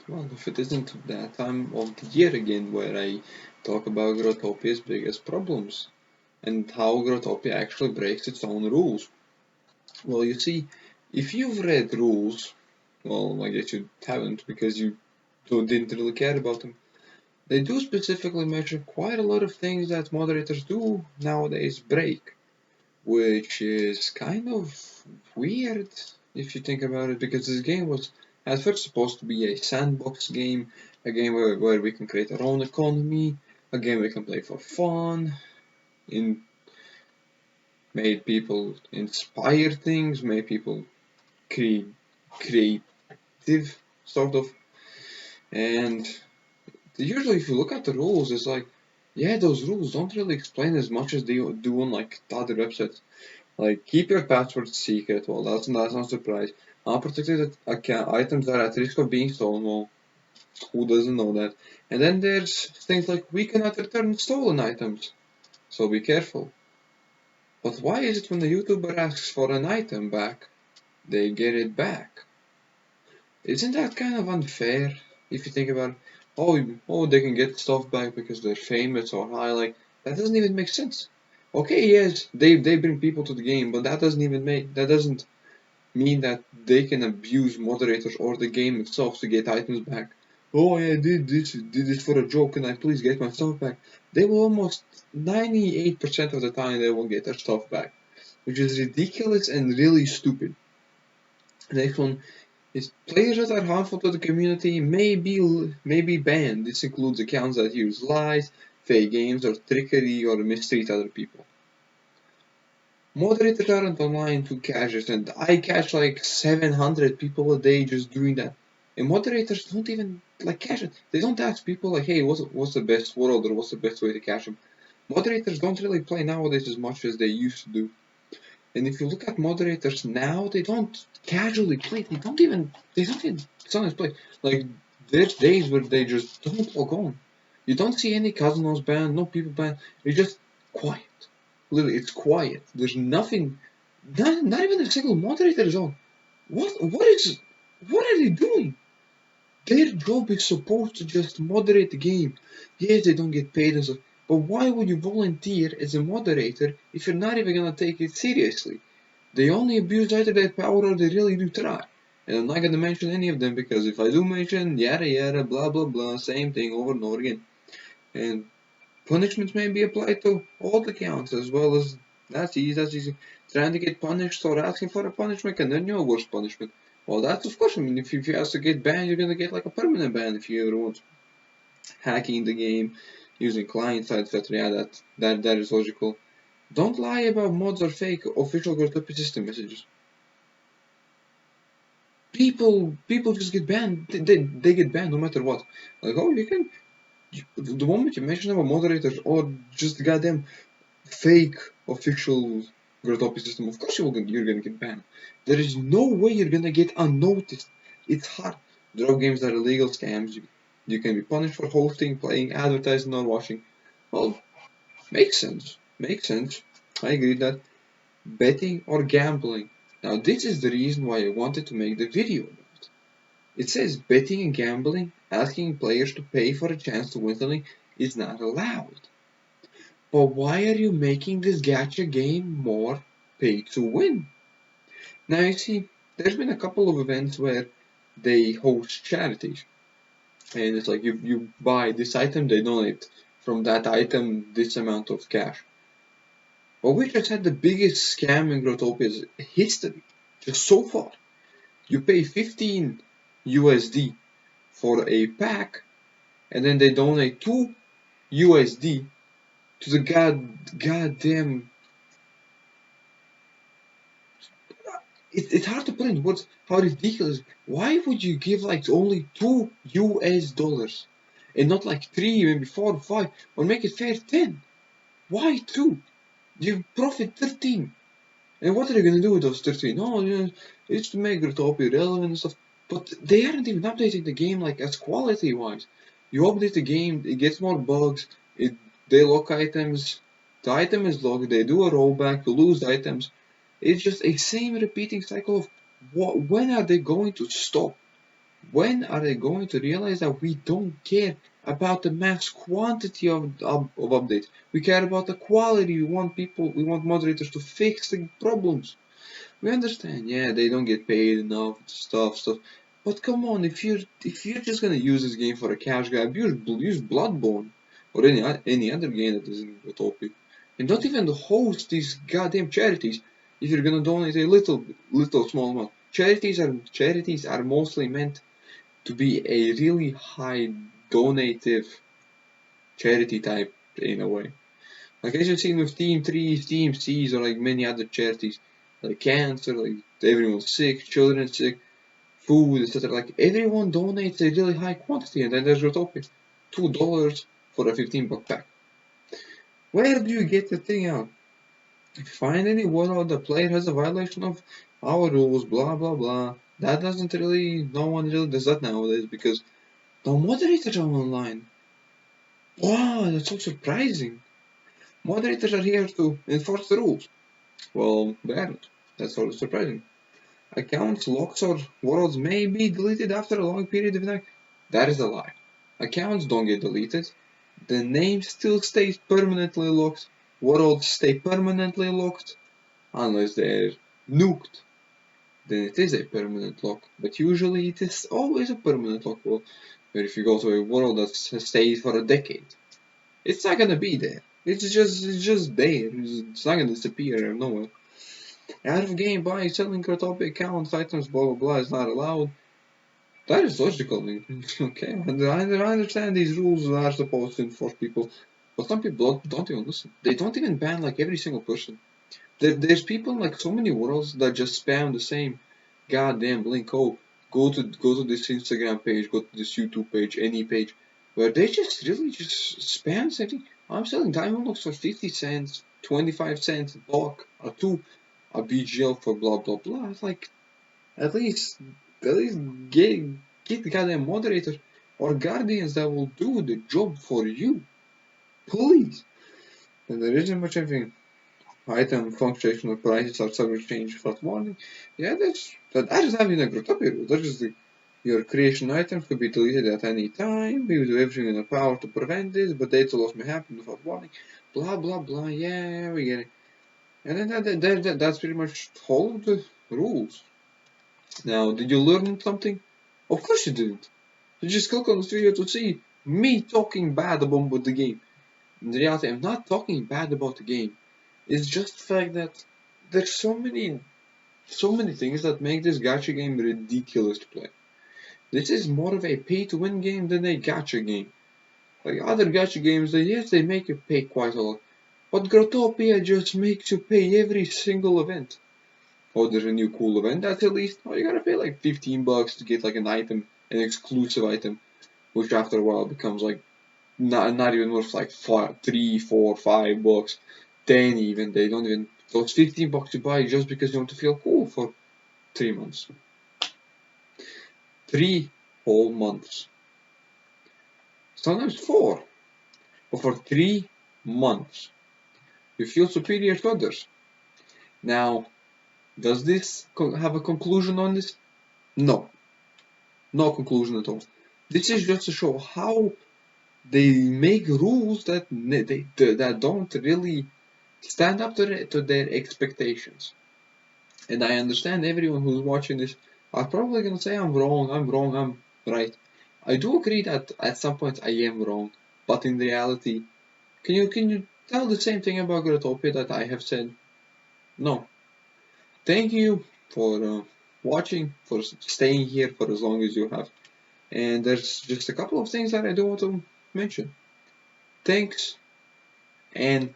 Well, if it isn't that time of the year again where I talk about Growtopia's biggest problems and how Growtopia actually breaks its own rules. Well, you see, if you've read rules, well, I guess you haven't because you didn't really care about them. They do specifically mention quite a lot of things that moderators do nowadays break, which is kind of weird if you think about it, because this game was at first supposed to be a sandbox game, a game where we can create our own economy, a game we can play for fun, in made people inspire things, made people create creative sort of, and usually if you look at the rules, it's like, yeah, those rules don't really explain as much as they do on like the other websites. Like, keep your password secret. Well, that's not a surprise. Unprotected items are at risk of being stolen. Well, who doesn't know that? And then there's things like we cannot return stolen items, so be careful. But why is it when the YouTuber asks for an item back, they get it back? Isn't that kind of unfair if you think about it? Oh, they can get stuff back because they're famous or high. Like, that doesn't even make sense. Okay, yes, they bring people to the game, but that doesn't mean that they can abuse moderators or the game itself to get items back. Oh, I did this for a joke. Can I please get my stuff back? They will almost 98% of the time they will get their stuff back, which is ridiculous and really stupid. The next one is players that are harmful to the community may be banned. This includes accounts that use lies, fake games, or trickery or mistreat other people. Moderators aren't online to catch it, and I catch like 700 people a day just doing that. And moderators don't even like catch it. They don't ask people like, "Hey, what's the best world or what's the best way to catch them?" Moderators don't really play nowadays as much as they used to do. And if you look at moderators now, they don't casually play. They don't even sometimes play. Like, there's days where they just don't log on. You don't see any Cosmos banned, no people banned. It's just quiet. Literally, it's quiet. There's nothing. Not even a single moderator is on. What are they doing? Their job is supposed to just moderate the game. Yes, they don't get paid and stuff, but why would you volunteer as a moderator if you're not even gonna take it seriously? They only abuse either their power or they really do try. And I'm not gonna mention any of them because if I do mention yada yada blah blah blah, same thing over and over again. And punishments may be applied to all the counts as well as that's easy. Trying to get punished or asking for a punishment and then your worst punishment. Well, that's of course. I mean, if you ask to get banned, you're gonna get like a permanent ban if you ever want hacking the game, using client side, etc. Yeah, that is logical. Don't lie about mods or fake official Growtopia system messages. People just get banned. They get banned no matter what. Like, oh, the moment you mention about moderators or just goddamn fake official Growtopia system, of course you're gonna get banned. There is no way you're gonna get unnoticed. It's hard. Draw games are illegal scams. You can be punished for hosting, playing, advertising, or watching. Well, makes sense. Makes sense. I agree that betting or gambling. Now this is the reason why I wanted to make the video. It says betting and gambling, asking players to pay for a chance to win something, is not allowed. But why are you making this gacha game more pay to win? Now you see, there's been a couple of events where they host charities. And it's like you buy this item, they donate from that item this amount of cash. But we just had the biggest scam in Growtopia's history. Just so far. You pay 15 USD for a pack, and then they donate 2 USD to the goddamn. It's hard to put in words how ridiculous. Why would you give like only $2 and not like 3, maybe 4, 5, or make it fair 10? Why 2? You profit 13. And what are you gonna do with those 13? Oh, yeah, it's to make Growtopia relevant and stuff. But they aren't even updating the game like as quality wise. You update the game, it gets more bugs, they lock items, the item is locked, they do a rollback, you lose items. It's just a same repeating cycle of when are they going to stop? When are they going to realize that we don't care about the max quantity of updates? We care about the quality. We want moderators to fix the problems. We understand, yeah, they don't get paid enough, stuff. But come on, if you're just gonna use this game for a cash grab, use Bloodborne or any other game that isn't Growtopia, and don't even host these goddamn charities. If you're gonna donate a little small amount, charities are mostly meant to be a really high donative charity type in a way. Like as you've seen with Team 3, Team C's, or like many other charities, like cancer, like everyone's sick, children sick, food, etc. Like everyone donates a really high quantity, and then there's Growtopia, $2 for a 15-buck pack. Where do you get the thing out? If you find any word the player has a violation of our rules, blah blah blah. That doesn't really, no one really does that nowadays because no moderators are online. Wow, that's so surprising. Moderators are here to enforce the rules. Well, they aren't. That's sort of surprising. Accounts, locks, or worlds may be deleted after a long period of time. That is a lie. Accounts don't get deleted. The name still stays permanently locked. Worlds stay permanently locked unless they're nuked. Then it is a permanent lock. But usually it is always a permanent lock. Well, where if you go to a world that stays for a decade, it's not gonna be there. It's just there. It's not gonna disappear out of nowhere. Out of game buying, selling Growtopia accounts, items, blah blah blah is not allowed. That is logical. Okay, and I understand these rules are supposed to enforce people, but some people don't even listen. They don't even ban like every single person. There's people in like so many worlds that just spam the same goddamn link. Oh, go to this Instagram page, go to this YouTube page, any page, where they just really just spam something. I'm selling diamond locks for 50 cents, 25 cents a block, a two, a BGL for blah blah blah. It's like at least at least get the goddamn moderator or guardians that will do the job for you, please. And there isn't much anything. Item functional prices are subject to change without warning. Yeah, that is having a Growtopia rule. That is your creation items could be deleted at any time. We will do everything in our power to prevent this, but data loss may happen without warning. Blah blah blah. Yeah, we get it. And then that's pretty much all of the rules. Now, did you learn something? Of course you didn't. You just click on this video to see me talking bad about the game. In reality, I'm not talking bad about the game. It's just the fact that there's so many things that make this gacha game ridiculous to play. This is more of a pay-to-win game than a gacha game. Like other gacha games, yes, they make you pay quite a lot. But Growtopia just makes you pay every single event. Oh, there's a new cool event that's released. Oh, you gotta pay like 15 bucks to get like an item, an exclusive item, which after a while becomes like not even worth like 3, 4, 5 bucks, 10 even. They don't even those 15 bucks you buy just because you want to feel cool for 3 months, 3 whole months, sometimes 4, but for 3 months you feel superior to others. Now, does this have a conclusion on this? No, no conclusion at all. This is just to show how they make rules that don't really stand up to their expectations. And I understand everyone who's watching this are probably gonna say I'm wrong, I'm right. I do agree that at some point I am wrong, but in reality, can you tell the same thing about Growtopia that I have said? No. Thank you for watching, for staying here for as long as you have. And there's just a couple of things that I do want to mention. Thanks and